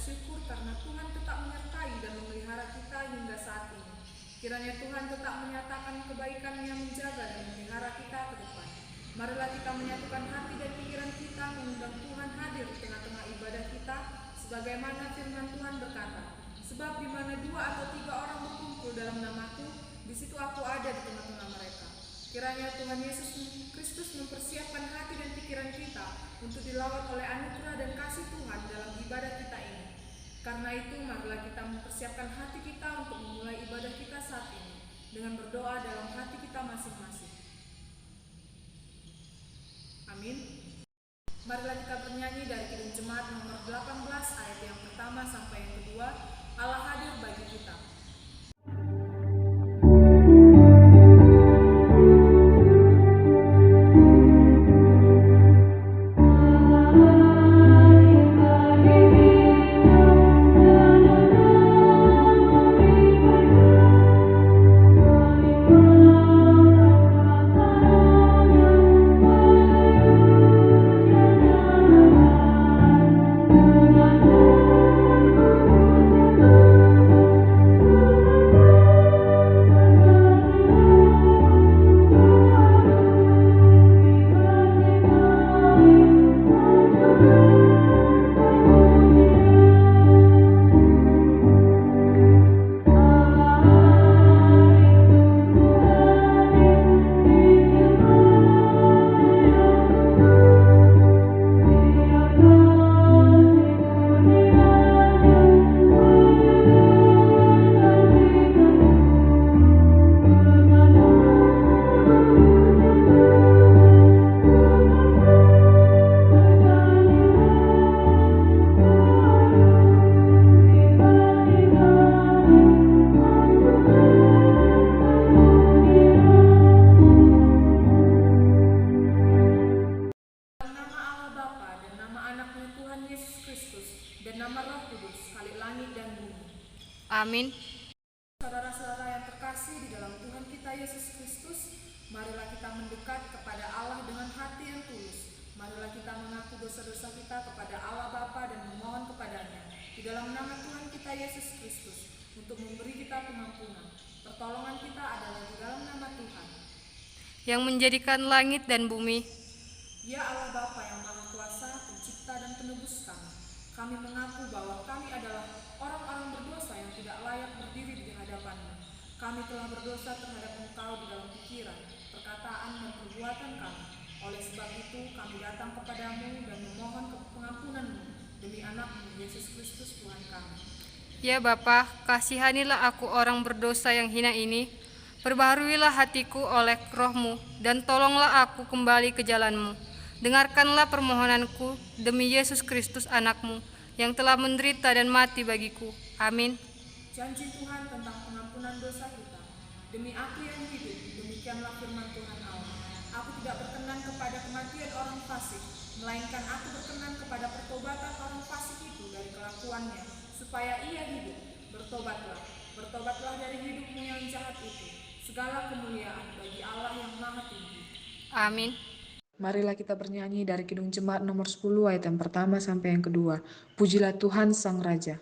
bersyukur karena Tuhan tetap menyertai dan memelihara kita hingga saat ini. Kiranya Tuhan tetap menyatakan kebaikan-Nya menjaga dan memelihara kita ke depan. Marilah kita menyatukan hati dan pikiran kita mengundang Tuhan hadir di tengah-tengah ibadah kita, sebagaimana firman Tuhan berkata, sebab di mana 2 atau 3 orang berkumpul dalam namaku, di situ aku ada di tengah-tengah mereka. Kiranya Tuhan Yesus Kristus mempersiapkan hati dan pikiran kita untuk dilawat oleh anugerah dan kasih Tuhan dalam ibadah kita ini. Karena itu, marilah kita mempersiapkan hati kita untuk memulai ibadah kita saat ini dengan berdoa dalam hati kita masing-masing. Amin. Marilah kita bernyanyi dari Kidung Jemaat nomor 18 ayat yang pertama sampai yang kedua, Allah hadir bagi kita. Amin. Saudara-saudara yang terkasih di dalam Tuhan kita Yesus Kristus, marilah kita mendekat kepada Allah dengan hati yang tulus. Marilah kita mengaku dosa-dosa kita kepada Allah Bapa dan memohon kepadanya di dalam nama Tuhan kita Yesus Kristus untuk memberi kita pengampunan. Pertolongan kita adalah di dalam nama Tuhan yang menjadikan langit dan bumi. Ya Allah Bapa yang Maha Kuasa, Pencipta dan Penebus kami. Kami mengaku bahwa kami adalah orang-orang berdosa yang tidak layak berdiri di hadapan-Mu. Kami telah berdosa terhadap Engkau di dalam pikiran, perkataan, dan perbuatan kami. Oleh sebab itu, kami datang kepadamu dan memohon pengampunan-Mu demi anak-Mu, Yesus Kristus Tuhan kami. Ya Bapa, kasihanilah aku orang berdosa yang hina ini. Perbaharuilah hatiku oleh Roh-Mu, dan tolonglah aku kembali ke jalan-Mu. Dengarkanlah permohonanku demi Yesus Kristus anak-Mu, yang telah menderita dan mati bagiku. Amin. Janji Tuhan tentang pengampunan dosa kita. Demi aku yang hidup, demikianlah firman Tuhan Allah. Aku tidak berkenan kepada kematian orang fasik, melainkan aku berkenan kepada pertobatan orang fasik itu dari kelakuannya, supaya ia hidup. Bertobatlah, bertobatlah dari hidupmu yang jahat itu. Segala kemuliaan bagi Allah yang Maha Tinggi. Amin. Marilah kita bernyanyi dari Kidung Jemaat nomor 10 ayat yang pertama sampai yang kedua. Pujilah Tuhan Sang Raja.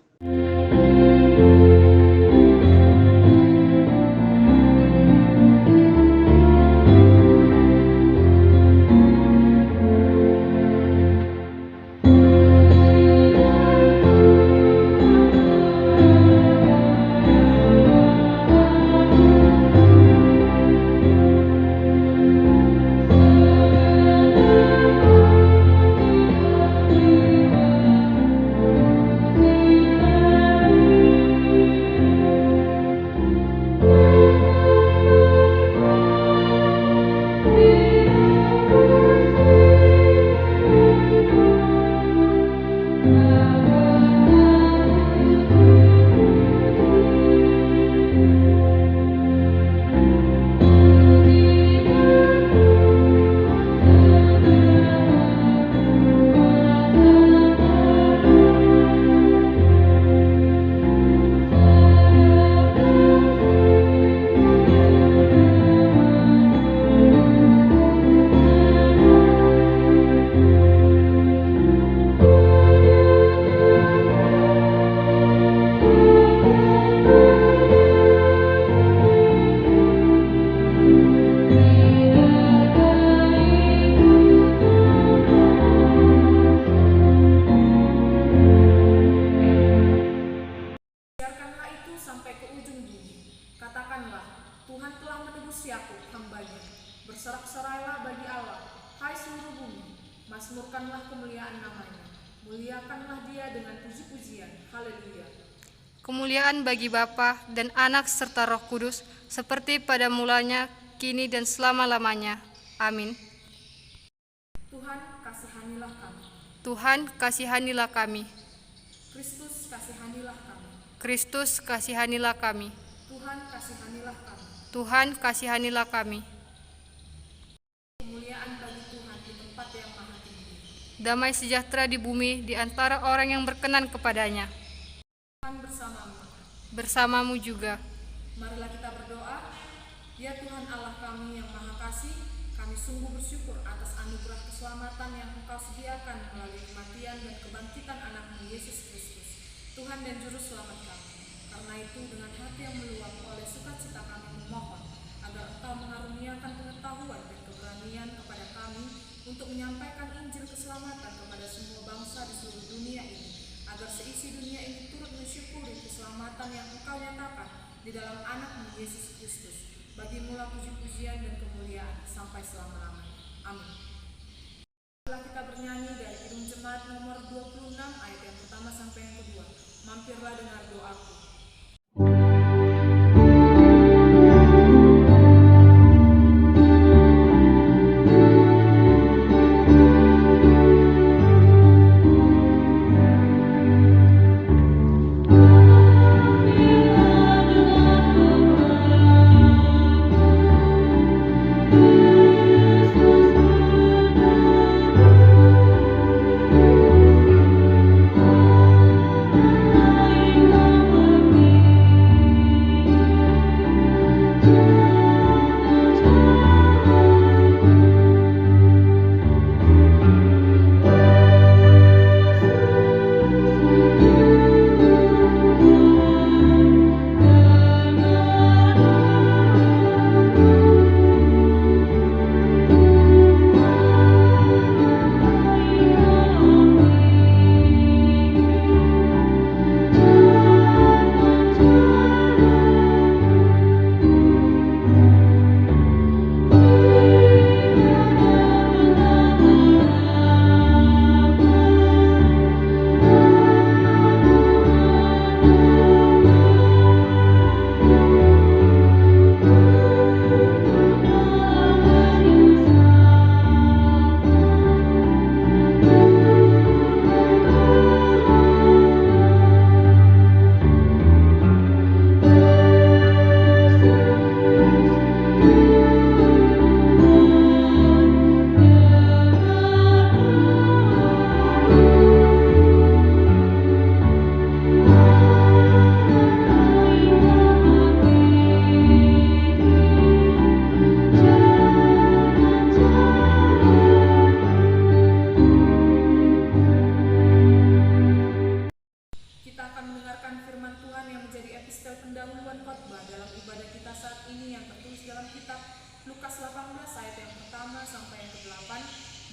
Muliakanlah Dia dengan puji-pujian. Haleluya. Kemuliaan bagi Bapa dan Anak serta Roh Kudus, seperti pada mulanya, kini dan selama-lamanya. Amin. Tuhan, kasihanilah kami. Tuhan, kasihanilah kami. Kristus, kasihanilah kami. Kristus, kasihanilah kami. Tuhan, kasihanilah kami. Tuhan, kasihanilah kami. Kemuliaan bagi Tuhan di tempat yang maha tinggi. Damai sejahtera di bumi di antara orang yang berkenan kepadanya. Tuhan bersamamu. Bersamamu juga. Marilah kita berdoa. Ya Tuhan Allah kami yang maha kasih, kami sungguh bersyukur atas anugerah keselamatan yang Engkau sediakan melalui kematian dan kebangkitan anak-Mu Yesus Kristus, Tuhan dan Juru Selamat kami. Karena itu dengan hati yang meluap oleh sukacita kami memohon agar Engkau mengaruniakan pengetahuan dan keberanian kepada kami untuk menyampaikan Injil keselamatan kepada semua bangsa di seluruh dunia ini, agar seisi dunia ini turut mensyukuri keselamatan yang Engkau nyatakan di dalam anak-Mu Yesus Kristus. Bagimulah puji-pujian dan kemuliaan sampai selama-lamanya. Amin. Setelah kita bernyanyi dari Kidung Jemaat nomor 26 ayat yang pertama sampai yang kedua. Mampirlah dengar doaku.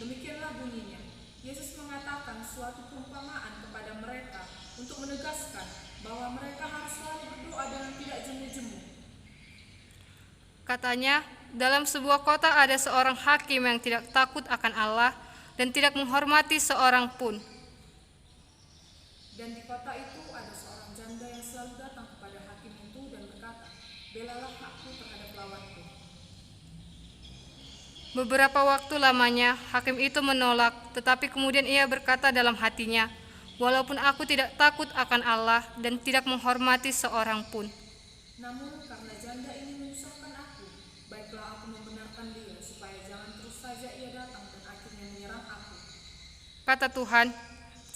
Demikianlah bunyinya. Yesus mengatakan suatu perumpamaan kepada mereka untuk menegaskan bahwa mereka harus selalu berdoa dengan tidak jemu-jemu. Katanya, dalam sebuah kota ada seorang hakim yang tidak takut akan Allah dan tidak menghormati seorang pun. Dan di kota itu ada seorang janda yang selalu datang kepada hakim itu dan berkata, "Belalah hakku terhadap lawanku." Beberapa waktu lamanya, hakim itu menolak, tetapi kemudian ia berkata dalam hatinya, "Walaupun aku tidak takut akan Allah dan tidak menghormati seorang pun, namun karena janda ini menyusahkan aku, baiklah aku membenarkan dia, supaya jangan terus saja ia datang dan akhirnya menyerang aku." Kata Tuhan,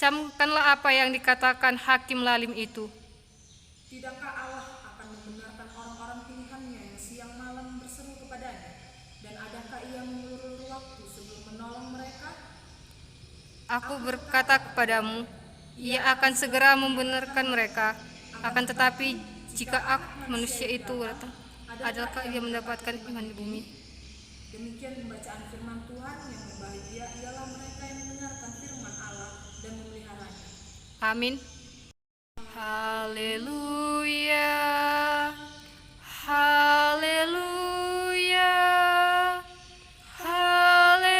"Camkanlah apa yang dikatakan hakim lalim itu. Tidakkah Allah akan membenarkan orang-orang pilihannya yang siang malam berseru kepadanya? Dan adakah ia mengulur-ulur waktu sebelum menolong mereka? Aku berkata kepadamu, ia akan segera membenarkan mereka. Akan tetapi, jika manusia itu datang, adakah ia mendapatkan iman di bumi?" Demikian pembacaan firman Tuhan. Yang berbahagia ialah mereka yang mendengarkan firman Allah dan memeliharanya. Amin. Haleluya. Haleluya. Haleluya.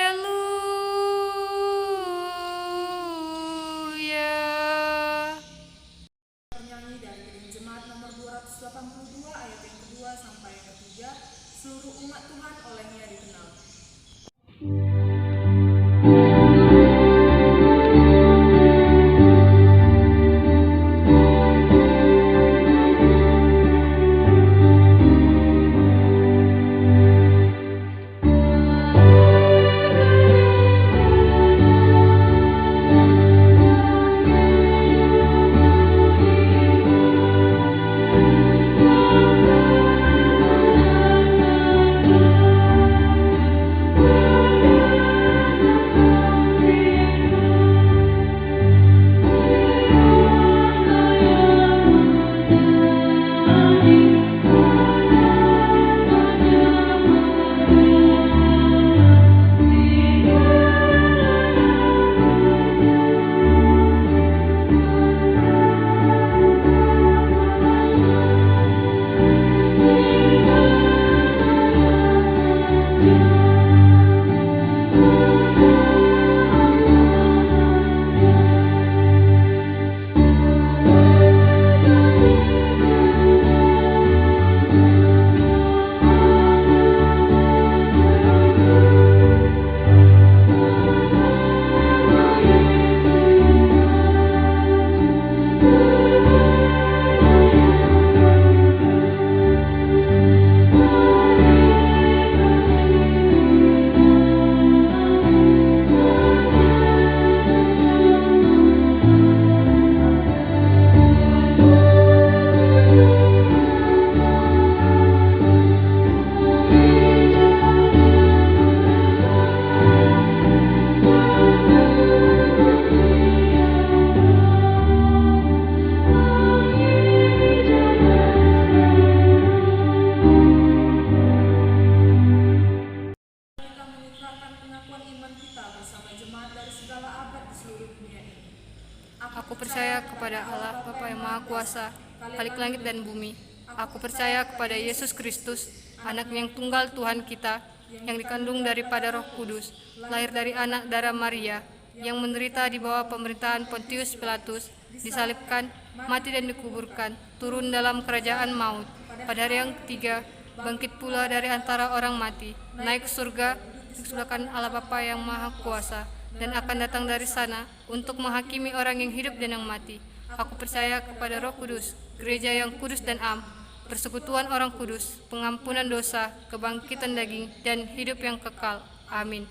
Aku percaya kepada Allah Bapa yang Maha Kuasa, Khalik langit dan bumi. Aku percaya kepada Yesus Kristus, anak yang tunggal Tuhan kita, yang dikandung daripada Roh Kudus, lahir dari anak darah Maria, yang menderita di bawah pemerintahan Pontius Pilatus, disalibkan, mati dan dikuburkan, turun dalam kerajaan maut. Pada hari yang ketiga, bangkit pula dari antara orang mati, naik ke surga, disebelahkan Allah Bapa yang Maha Kuasa, dan akan datang dari sana untuk menghakimi orang yang hidup dan yang mati. Aku percaya kepada Roh Kudus, gereja yang kudus dan am, persekutuan orang kudus, pengampunan dosa, kebangkitan daging, dan hidup yang kekal. Amin.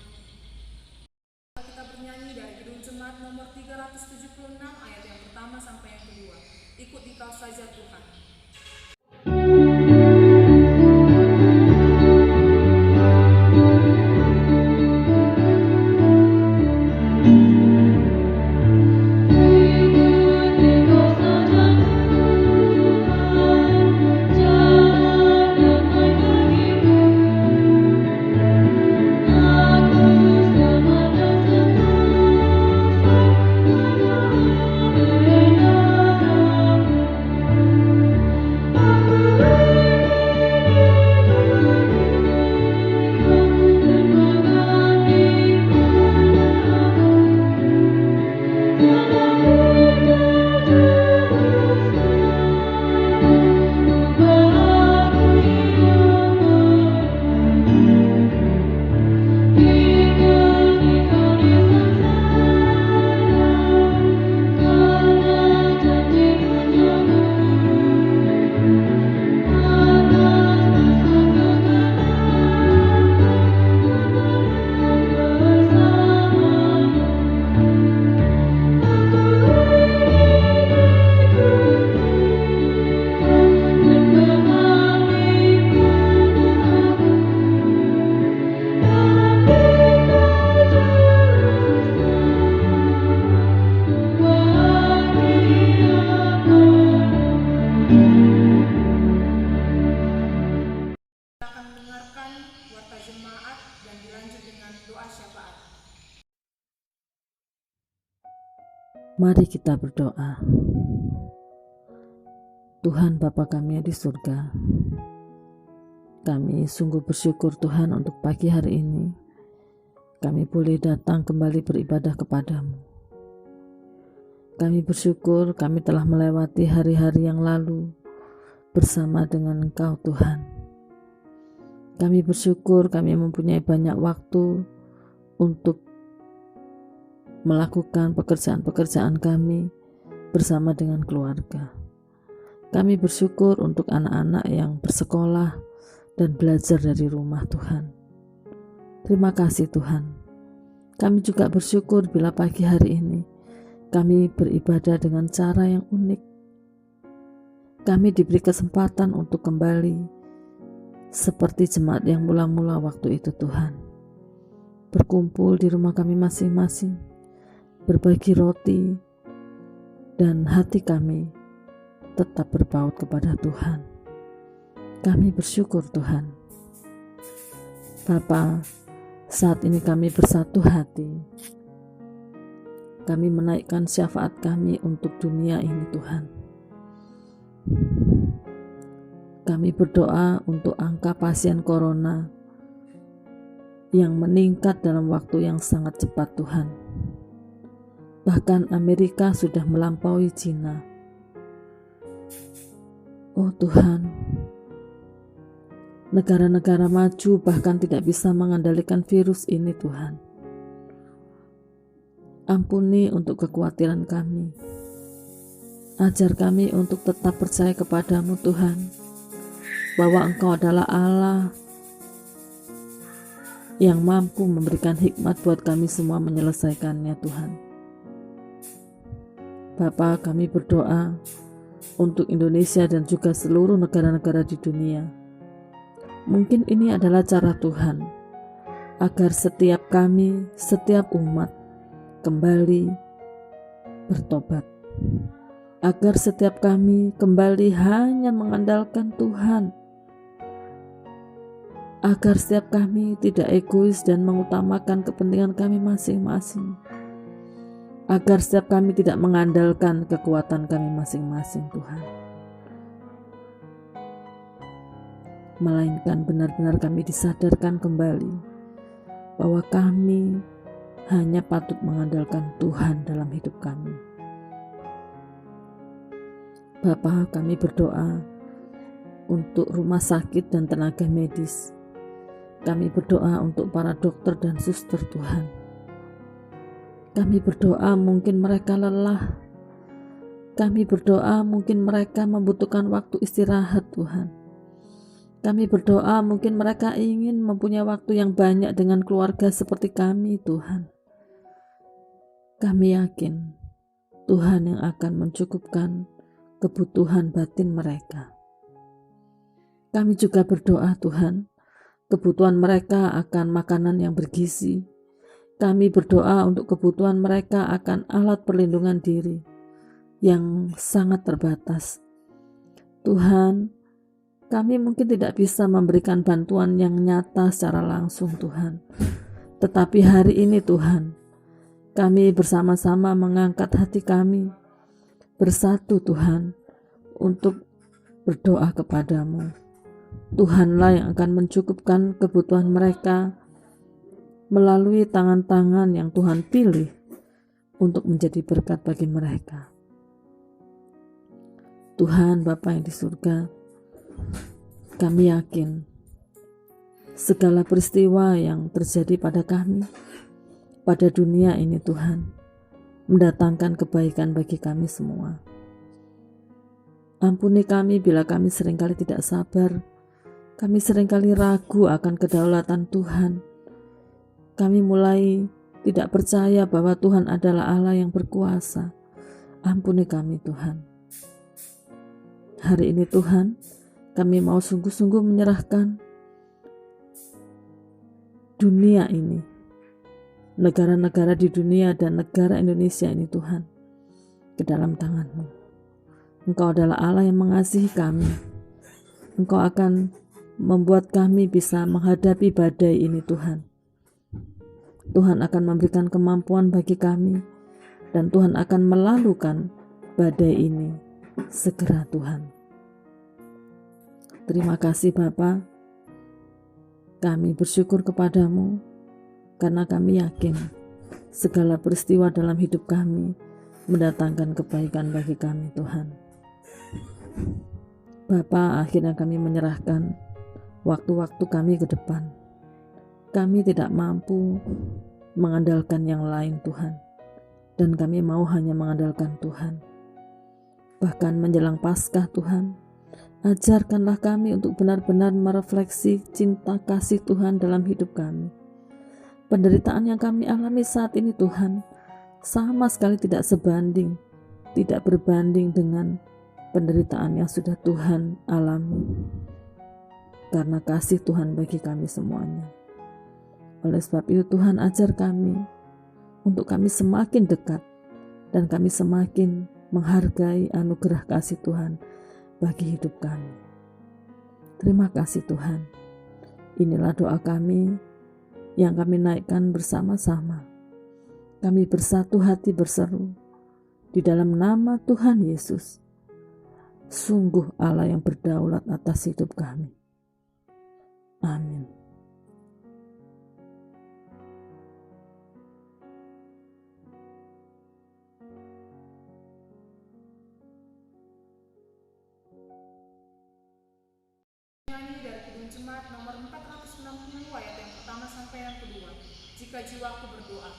Kita bernyanyi dari Kidung Jemaat nomor 376 ayat yang pertama sampai yang kedua. Ikut Dikau saja Tuhan. Mari kita berdoa. Tuhan Bapa kami yang di surga, kami sungguh bersyukur Tuhan untuk pagi hari ini kami boleh datang kembali beribadah kepadamu. Kami bersyukur kami telah melewati hari-hari yang lalu bersama dengan Engkau Tuhan. Kami bersyukur kami mempunyai banyak waktu untuk melakukan pekerjaan-pekerjaan kami bersama dengan keluarga. Kami bersyukur untuk anak-anak yang bersekolah dan belajar dari rumah Tuhan. Terima kasih Tuhan. Kami juga bersyukur bila pagi hari ini kami beribadah dengan cara yang unik. Kami diberi kesempatan untuk kembali seperti jemaat yang mula-mula waktu itu Tuhan. Berkumpul di rumah kami masing-masing, berbagi roti, dan hati kami tetap berpaut kepada Tuhan. Kami bersyukur Tuhan. Bapa, saat ini kami bersatu hati. Kami menaikkan syafaat kami untuk dunia ini Tuhan. Kami berdoa untuk angka pasien corona yang meningkat dalam waktu yang sangat cepat Tuhan. Bahkan Amerika sudah melampaui Cina. Oh Tuhan, negara-negara maju bahkan tidak bisa mengendalikan virus ini Tuhan. Ampuni untuk kekhawatiran kami. Ajar kami untuk tetap percaya kepadamu Tuhan, bahwa Engkau adalah Allah yang mampu memberikan hikmat buat kami semua menyelesaikannya Tuhan. Bapa, kami berdoa untuk Indonesia dan juga seluruh negara-negara di dunia. Mungkin ini adalah cara Tuhan agar setiap kami, setiap umat kembali bertobat. Agar setiap kami kembali hanya mengandalkan Tuhan. Agar setiap kami tidak egois dan mengutamakan kepentingan kami masing-masing. agar setiap kami tidak mengandalkan kekuatan kami masing-masing Tuhan, melainkan benar-benar kami disadarkan kembali bahwa kami hanya patut mengandalkan Tuhan dalam hidup kami. Bapa, kami berdoa untuk rumah sakit dan tenaga medis. Kami berdoa untuk para dokter dan suster Tuhan. Kami berdoa mungkin mereka lelah. Kami berdoa mungkin mereka membutuhkan waktu istirahat Tuhan. Kami berdoa mungkin mereka ingin mempunyai waktu yang banyak dengan keluarga seperti kami Tuhan. Kami yakin Tuhan yang akan mencukupkan kebutuhan batin mereka. Kami juga berdoa Tuhan, kebutuhan mereka akan makanan yang bergizi. Kami berdoa untuk kebutuhan mereka akan alat perlindungan diri yang sangat terbatas. Tuhan, kami mungkin tidak bisa memberikan bantuan yang nyata secara langsung Tuhan. Tetapi hari ini Tuhan, kami bersama-sama mengangkat hati kami, bersatu Tuhan, untuk berdoa kepadamu. Tuhanlah yang akan mencukupkan kebutuhan mereka melalui tangan-tangan yang Tuhan pilih untuk menjadi berkat bagi mereka. Tuhan Bapa yang di surga, kami yakin segala peristiwa yang terjadi pada kami, pada dunia ini Tuhan, mendatangkan kebaikan bagi kami semua. Ampuni kami bila kami seringkali tidak sabar, kami seringkali ragu akan kedaulatan Tuhan. Kami mulai tidak percaya bahwa Tuhan adalah Allah yang berkuasa. Ampuni kami Tuhan. Hari ini Tuhan, kami mau sungguh-sungguh menyerahkan dunia ini, negara-negara di dunia dan negara Indonesia ini Tuhan, ke dalam tangan-Mu. Engkau adalah Allah yang mengasihi kami. Engkau akan membuat kami bisa menghadapi badai ini Tuhan. Tuhan akan memberikan kemampuan bagi kami, dan Tuhan akan melalukan badai ini segera Tuhan. Terima kasih Bapa. Kami bersyukur kepadamu karena kami yakin segala peristiwa dalam hidup kami mendatangkan kebaikan bagi kami Tuhan. Bapa, akhirnya kami menyerahkan waktu-waktu kami ke depan. Kami tidak mampu mengandalkan yang lain Tuhan, dan kami mau hanya mengandalkan Tuhan. Bahkan menjelang Paskah Tuhan, ajarkanlah kami untuk benar-benar merefleksi cinta kasih Tuhan dalam hidup kami. Penderitaan yang kami alami saat ini Tuhan, sama sekali tidak sebanding, tidak berbanding dengan penderitaan yang sudah Tuhan alami, karena kasih Tuhan bagi kami semuanya. Oleh sebab itu Tuhan, ajar kami untuk kami semakin dekat dan kami semakin menghargai anugerah kasih Tuhan bagi hidup kami. Terima kasih Tuhan. Inilah doa kami yang kami naikkan bersama-sama. Kami bersatu hati berseru di dalam nama Tuhan Yesus. Sungguh Allah yang berdaulat atas hidup kami. Amin. Nyanyi dari Kidung Jemaat nomor 460 ayat yang pertama sampai yang kedua. Jika jiwaku berdoa.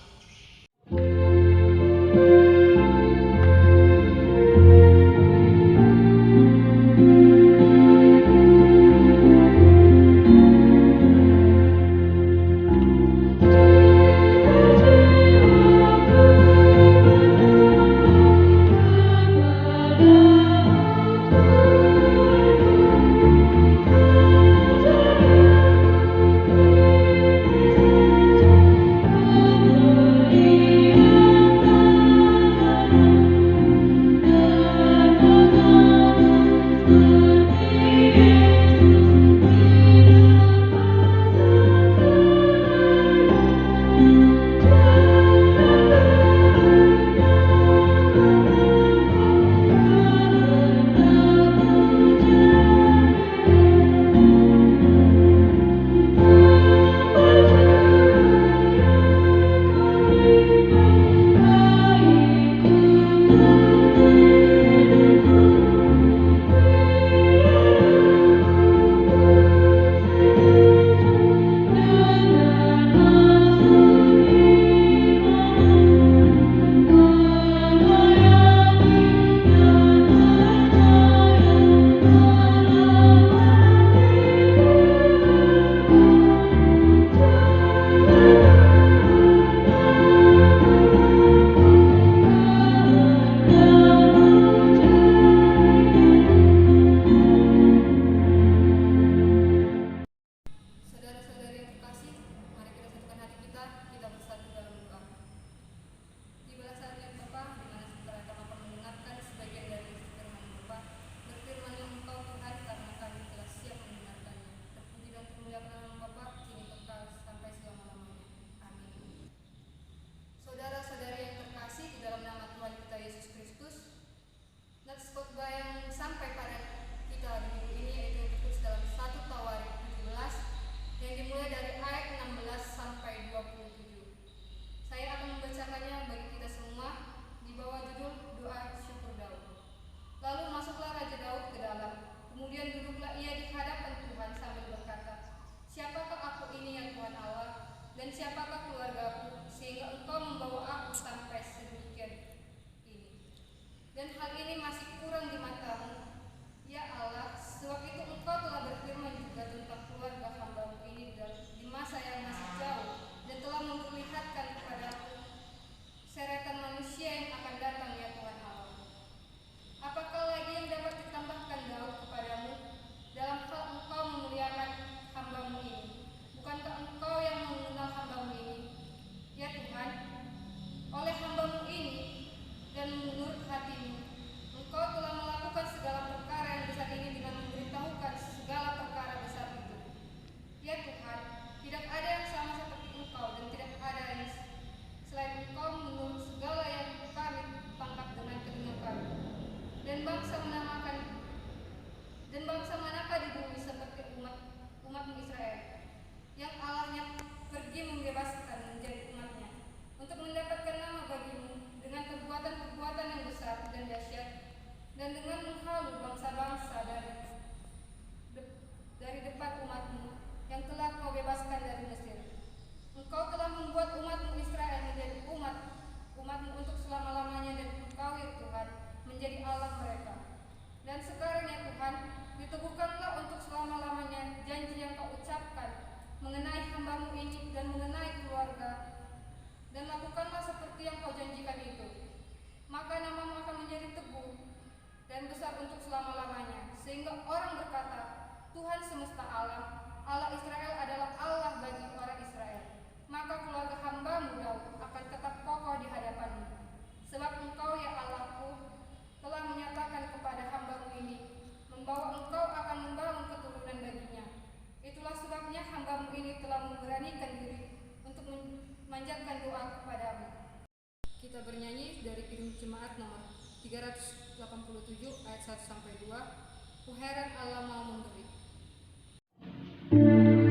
Dan sekarang ya Tuhan, diteguhkanlah untuk selama-lamanya janji yang Kau ucapkan mengenai hamba-Mu ini dan mengenai keluarga. Dan lakukanlah seperti yang Kau janjikan itu. Maka nama-Mu akan menjadi teguh dan besar untuk selama-lamanya, sehingga orang berkata, Tuhan semesta alam, Allah Israel adalah Allah bagi orang Israel. Maka keluarga hamba-Mu Daud akan tetap kokoh di hadapan-Mu. Sebab Engkau ya Allahku telah menyatakan kepada hamba-Mu ini, membawa Engkau akan membangun keturunan baginya. Itulah sebabnya hamba-Mu ini telah memberanikan diri untuk memanjatkan doa kepadamu. Kita bernyanyi dari Kidung Jemaat nomor 387 ayat 1-2. Ku heran Allah mau memberi. Ku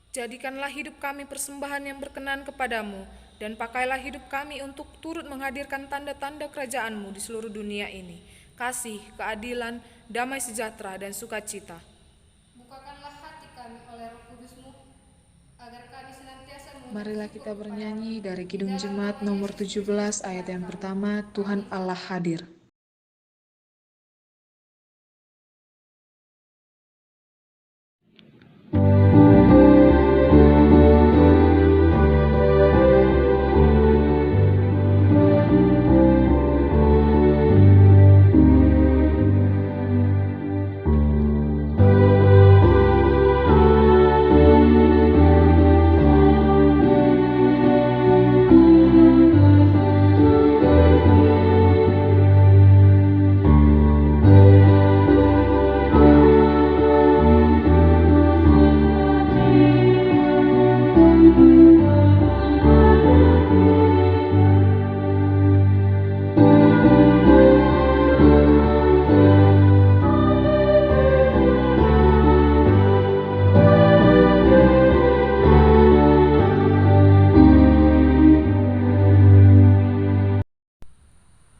Jadikanlah hidup kami persembahan yang berkenan kepadamu, dan pakailah hidup kami untuk turut menghadirkan tanda-tanda kerajaan-Mu di seluruh dunia ini, kasih, keadilan, damai sejahtera, dan sukacita. Bukakanlah hati kami oleh Roh Kudus-Mu, agar kami senantiasa mengucap Marilah syukur kita kepadamu. bernyanyi dari Di Kidung dalam Jemaat nama nomor Yesus 17 Kristus, ayat yang Tuhan pertama, kami. Tuhan Amin. Allah hadir.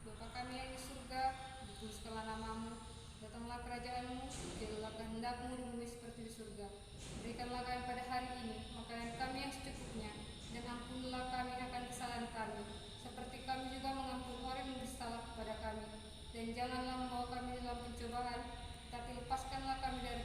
Bapa kami yang di surga, dikuduskanlah namamu, datanglah kerajaan-Mu, jadilah kehendak-Mu di bumi seperti di surga. Berikanlah kami pada hari ini makanan kami yang secukupnya, dan ampunilah kami akan kesalahan kami, seperti kami juga mengampuni orang yang bersalah kepada kami. Dan janganlah membawa kami dalam pencobaan, tapi lepaskanlah kami dari